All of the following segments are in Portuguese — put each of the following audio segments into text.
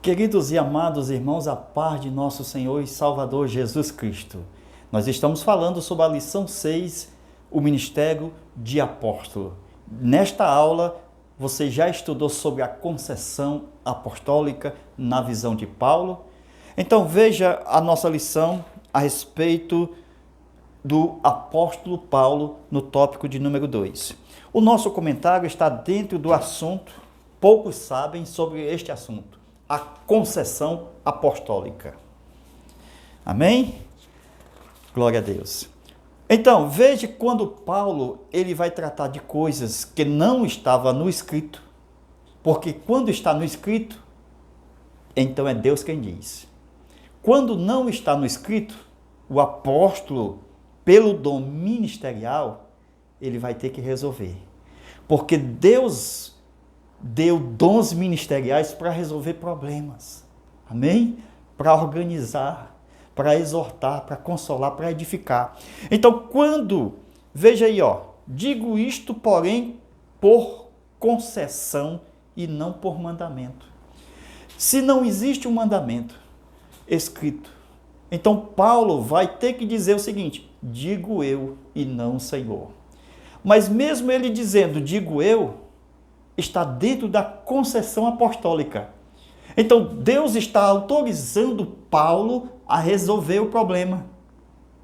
Queridos e amados irmãos, a paz de nosso Senhor e Salvador Jesus Cristo. Nós estamos falando sobre a lição 6, o ministério de apóstolo. Nesta aula, você já estudou sobre a concessão apostólica na visão de Paulo? Então veja a nossa lição a respeito do apóstolo Paulo no tópico de número 2. O nosso comentário está dentro do assunto, poucos sabem sobre este assunto, a concessão apostólica. Amém? Glória a Deus. Então, veja quando Paulo ele vai tratar de coisas que não estava no escrito, porque quando está no escrito, então é Deus quem diz. Quando não está no escrito, o apóstolo, pelo dom ministerial, ele vai ter que resolver. Porque Deus deu dons ministeriais para resolver problemas. Amém? Para organizar, para exortar, para consolar, para edificar. Então, veja aí, digo isto, porém, por concessão e não por mandamento. Se não existe um mandamento escrito, então Paulo vai ter que dizer o seguinte: digo eu e não o Senhor. Mas mesmo ele dizendo, digo eu, está dentro da concessão apostólica. Então, Deus está autorizando Paulo a resolver o problema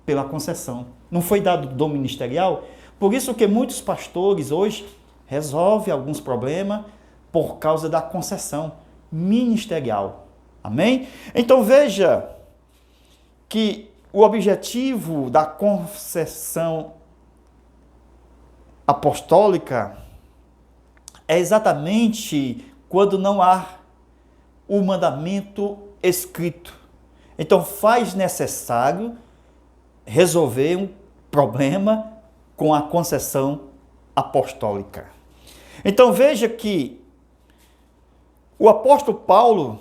pela concessão. Não foi dado dom ministerial? Por isso que muitos pastores hoje resolvem alguns problemas por causa da concessão ministerial. Amém? Então, veja que o objetivo da concessão apostólica é exatamente quando não há o mandamento escrito. Então, faz necessário resolver um problema com a concessão apostólica. Então, veja que o apóstolo Paulo,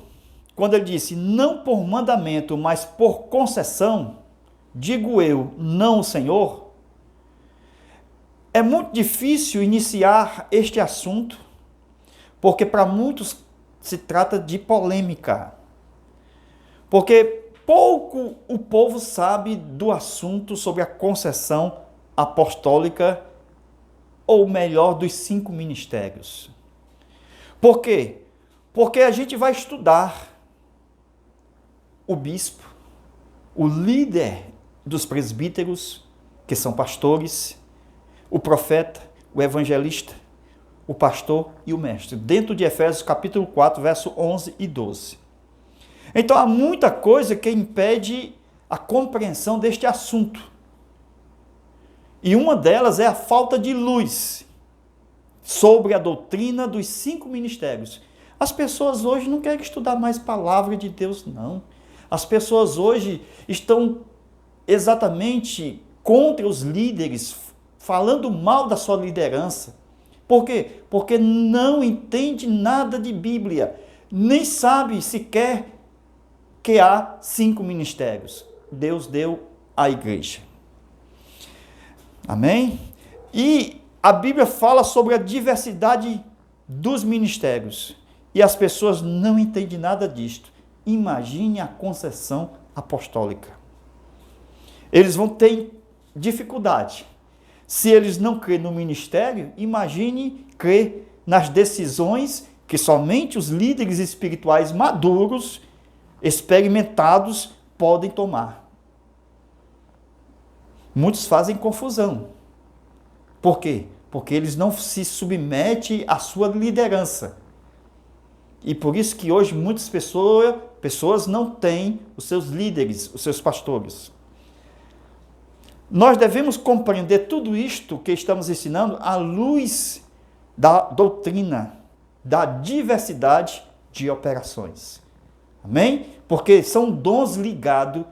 quando ele disse, não por mandamento, mas por concessão, digo eu, não o Senhor, é muito difícil iniciar este assunto, porque para muitos se trata de polêmica. Porque pouco o povo sabe do assunto sobre a concessão apostólica, ou melhor, dos 5 ministérios. Por quê? Porque a gente vai estudar o bispo, o líder dos presbíteros, que são pastores, o profeta, o evangelista, o pastor e o mestre, dentro de Efésios capítulo 4, verso 11 e 12. Então, há muita coisa que impede a compreensão deste assunto. E uma delas é a falta de luz sobre a doutrina dos 5 ministérios. As pessoas hoje não querem estudar mais palavra de Deus, não. As pessoas hoje estão exatamente contra os líderes, falando mal da sua liderança. Por quê? Porque não entende nada de Bíblia, nem sabe sequer que há 5 ministérios. Deus deu à igreja. Amém? E a Bíblia fala sobre a diversidade dos ministérios. E as pessoas não entendem nada disto. Imagine a concessão apostólica. Eles vão ter dificuldade. Se eles não crêem no ministério, imagine crer nas decisões que somente os líderes espirituais maduros, experimentados, podem tomar. Muitos fazem confusão. Por quê? Porque eles não se submetem à sua liderança. E por isso que hoje muitas pessoas não têm os seus líderes, os seus pastores. Nós devemos compreender tudo isto que estamos ensinando à luz da doutrina, da diversidade de operações. Amém? Porque são dons ligados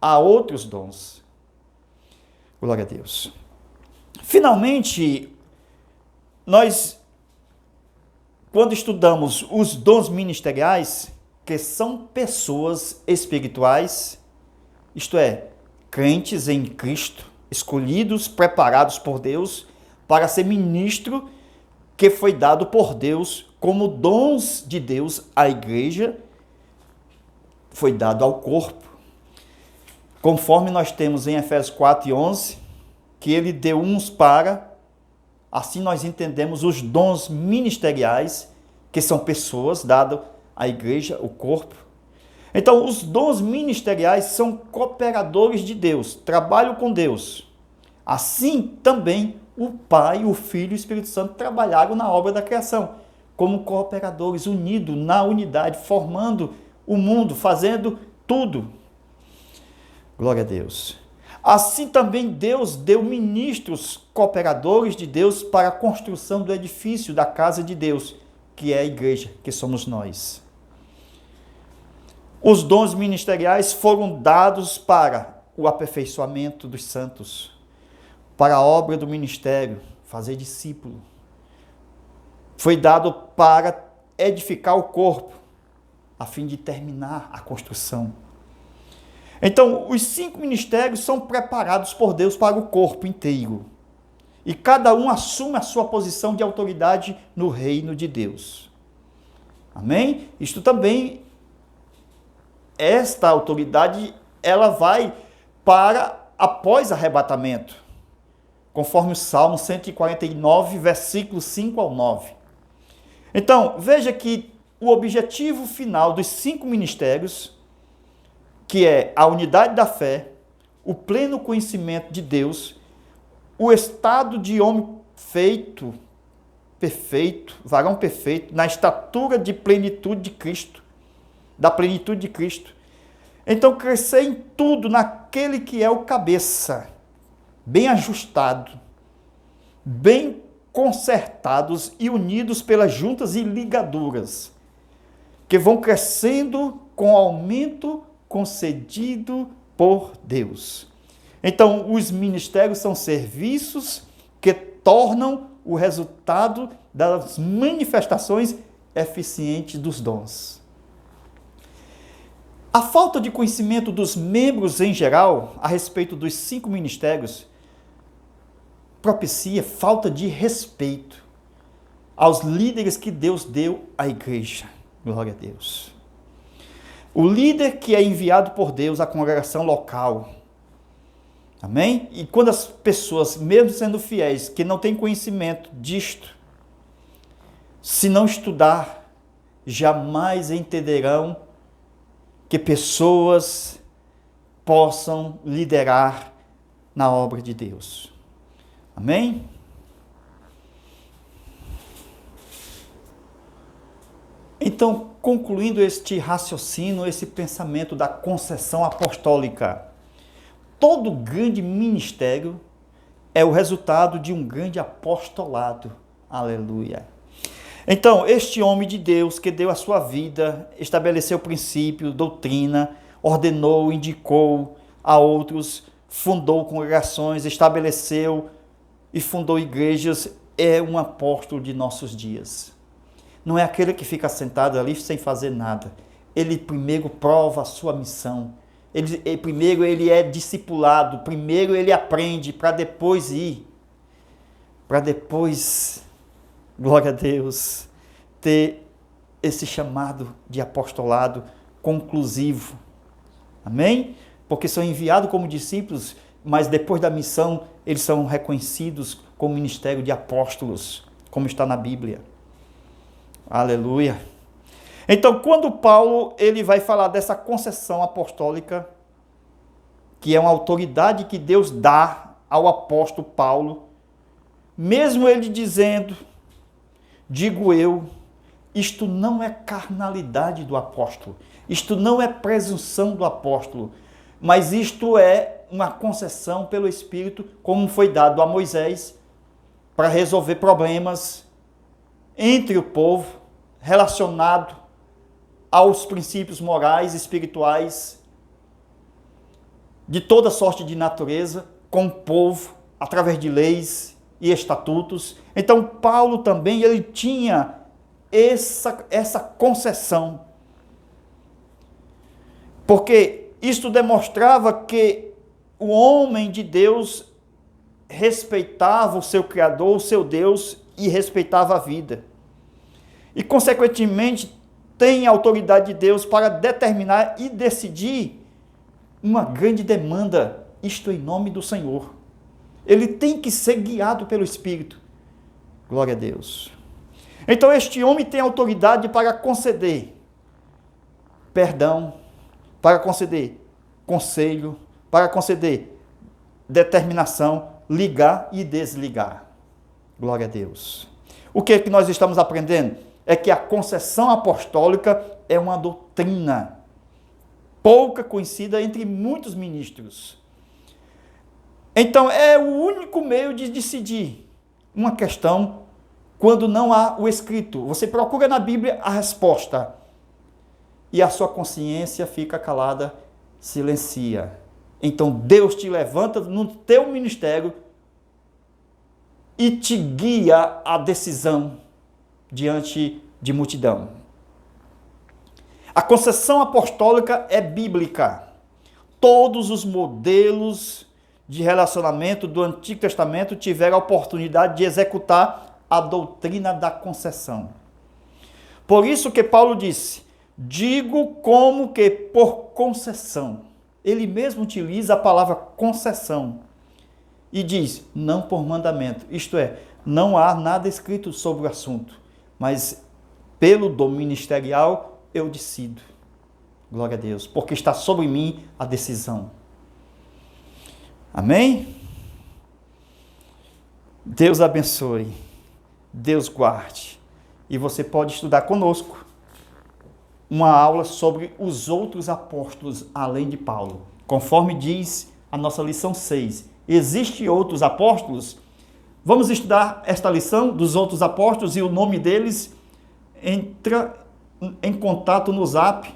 a outros dons. Glória a Deus. Finalmente, quando estudamos os dons ministeriais, que são pessoas espirituais, isto é, crentes em Cristo, escolhidos, preparados por Deus para ser ministro que foi dado por Deus como dons de Deus à igreja foi dado ao corpo, conforme nós temos em Efésios 4:11, que ele deu uns para, assim nós entendemos os dons ministeriais, que são pessoas dadas à igreja, o corpo. Então, os dons ministeriais são cooperadores de Deus, trabalham com Deus. Assim também o Pai, o Filho e o Espírito Santo trabalharam na obra da criação, como cooperadores unidos na unidade, formando o mundo, fazendo tudo. Glória a Deus. Assim também Deus deu ministros cooperadores de Deus para a construção do edifício da casa de Deus, que é a igreja, que somos nós. Os dons ministeriais foram dados para o aperfeiçoamento dos santos, para a obra do ministério, fazer discípulo. Foi dado para edificar o corpo, a fim de terminar a construção. Então, os 5 ministérios são preparados por Deus para o corpo inteiro. E cada um assume a sua posição de autoridade no reino de Deus. Amém? Isto também, esta autoridade, ela vai para após arrebatamento, conforme o Salmo 149, versículos 5 ao 9. Então, veja que o objetivo final dos 5 ministérios, que é a unidade da fé, o pleno conhecimento de Deus, o estado de homem feito, perfeito, varão perfeito, na estatura de plenitude de Cristo, da plenitude de Cristo. Então, crescer em tudo naquele que é o cabeça, bem ajustado, bem consertados e unidos pelas juntas e ligaduras, que vão crescendo com aumento concedido por Deus. Então, os ministérios são serviços que tornam o resultado das manifestações eficientes dos dons. A falta de conhecimento dos membros em geral a respeito dos 5 ministérios propicia falta de respeito aos líderes que Deus deu à igreja. Glória a Deus. O líder que é enviado por Deus à congregação local. Amém? E quando as pessoas, mesmo sendo fiéis, que não têm conhecimento disto, se não estudar, jamais entenderão que pessoas possam liderar na obra de Deus. Amém? Então, concluindo este raciocínio, esse pensamento da concessão apostólica, todo grande ministério é o resultado de um grande apostolado. Aleluia. Então, este homem de Deus que deu a sua vida, estabeleceu princípio, doutrina, ordenou, indicou a outros, fundou congregações, estabeleceu e fundou igrejas, é um apóstolo de nossos dias. Não é aquele que fica sentado ali sem fazer nada. Ele primeiro prova a sua missão. Primeiro ele é discipulado, primeiro ele aprende para depois ir. Para depois, glória a Deus, ter esse chamado de apostolado conclusivo. Amém? Porque são enviados como discípulos, mas depois da missão eles são reconhecidos como ministério de apóstolos, como está na Bíblia. Aleluia. Então, quando Paulo ele vai falar dessa concessão apostólica, que é uma autoridade que Deus dá ao apóstolo Paulo, mesmo ele dizendo, digo eu, isto não é carnalidade do apóstolo, isto não é presunção do apóstolo, mas isto é uma concessão pelo Espírito, como foi dado a Moisés, para resolver problemas entre o povo, relacionado aos princípios morais e espirituais de toda sorte de natureza, com o povo, através de leis e estatutos. Então, Paulo também ele tinha essa concessão, porque isto demonstrava que o homem de Deus respeitava o seu Criador, o seu Deus, e respeitava a vida. E, consequentemente, tem a autoridade de Deus para determinar e decidir uma grande demanda, isto em nome do Senhor. Ele tem que ser guiado pelo Espírito. Glória a Deus. Então este homem tem autoridade para conceder perdão, para conceder conselho, para conceder determinação, ligar e desligar. Glória a Deus. O que é que nós estamos aprendendo? É que a concessão apostólica é uma doutrina pouca conhecida entre muitos ministros. Então, é o único meio de decidir uma questão quando não há o escrito. Você procura na Bíblia a resposta e a sua consciência fica calada, silencia. Então, Deus te levanta no teu ministério e te guia à decisão diante de multidão. A concessão apostólica é bíblica. Todos os modelos de relacionamento do Antigo Testamento tiveram a oportunidade de executar a doutrina da concessão. Por isso que Paulo disse, digo como que por concessão. Ele mesmo utiliza a palavra concessão e diz, não por mandamento. Isto é, não há nada escrito sobre o assunto, mas pelo dom ministerial eu decido. Glória a Deus, porque está sobre mim a decisão. Amém? Deus abençoe, Deus guarde. E você pode estudar conosco uma aula sobre os outros apóstolos, além de Paulo. Conforme diz a nossa lição 6. Existem outros apóstolos? Vamos estudar esta lição dos outros apóstolos e o nome deles. Entra em contato no zap.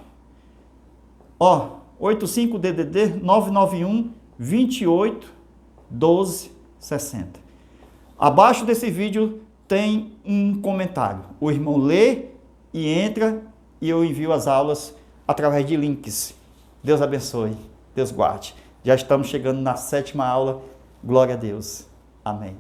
85DDD 991 28 12 60. Abaixo desse vídeo tem um comentário. O irmão lê e entra e eu envio as aulas através de links. Deus abençoe, Deus guarde. Já estamos chegando na 7ª aula. Glória a Deus. Amém.